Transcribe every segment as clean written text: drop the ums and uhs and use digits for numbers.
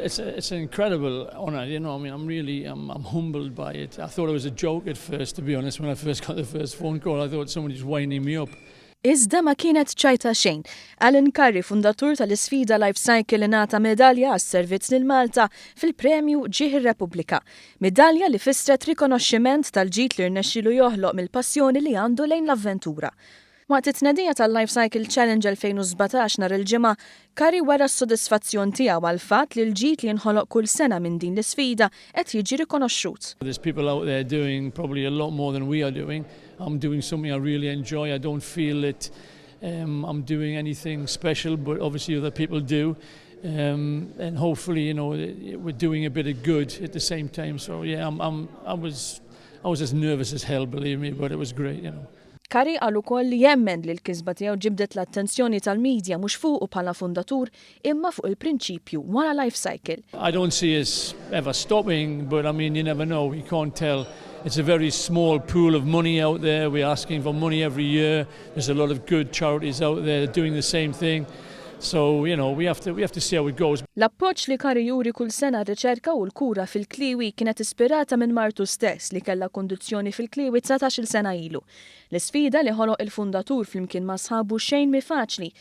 It's an incredible honour, you know. I mean, I'm humbled by it. I thought it was a joke at first, to be honest. When I first got the first phone call, I thought somebody was winding me up. Iżda ma kienet ċajta xejn. Alan Curry, fundatur tal-isfida l-LifeCycle ingħata medalja għas-Servizz lill-Malta fil-Premju Ġieħ ir-Repubblika. Midalja li fissret rikonoxximent tal-ġid li rnexxielu joħloq mill-passjoni li għandu lejn l-avventura. Waqt it-tnedija tal-LifeCycle Challenge 2017 nhar il-ġimgħa, Curry wera s-sodisfazzjon tiegħu għal fatt li l-ġid li jinħoloq kull sena minn din l-isfida qed jiġi rikonoxxut. There's people out there doing probably a lot more than we are doing. I'm doing something I really enjoy. I don't feel that I'm doing anything special, but obviously other people do. And hopefully, you know, we're doing a bit of good at the same time. So yeah, I was as nervous as hell, believe me, but it was great, you know. Curry qal ukoll li jemmen li l-kisba tiegħu ġibdet l-attenzjoni tal-medja mhux fuqu bħala fundatur imma fuq il-prinċipju wara LifeCycle. I don't see us ever stopping, but I mean, you never know. You can't tell. It's a very small pool of money out there. We're asking for money every year. There's a lot of good charities out there doing the same thing. So, you know, we have to see how it goes. L-appoġġ li Curry juri kull sena r-riċerka u l-kura fil-kliewi kienet ispirata minn martu stess li kellha kondizzjoni fil-kliewi 19-il sena ilu. L-isfida li ħoloq il-fundatur flimkien ma' sħabu xejn mi faċli,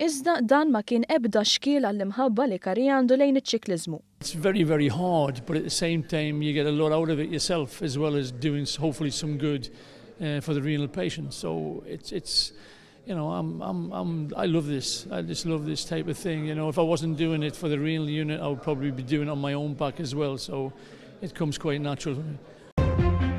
iżda dan ma kien ebda xkiel għall-imħabba li Curry għandu lejn iċ-ċikliżmu. It's very, very hard, but at the same time you get a lot out of it yourself as well as doing hopefully some good for the renal patients. So it's you know, I love this. I just love this type of thing. You know, if I wasn't doing it for the renal unit, I would probably be doing it on my own back as well. So it comes quite natural to me.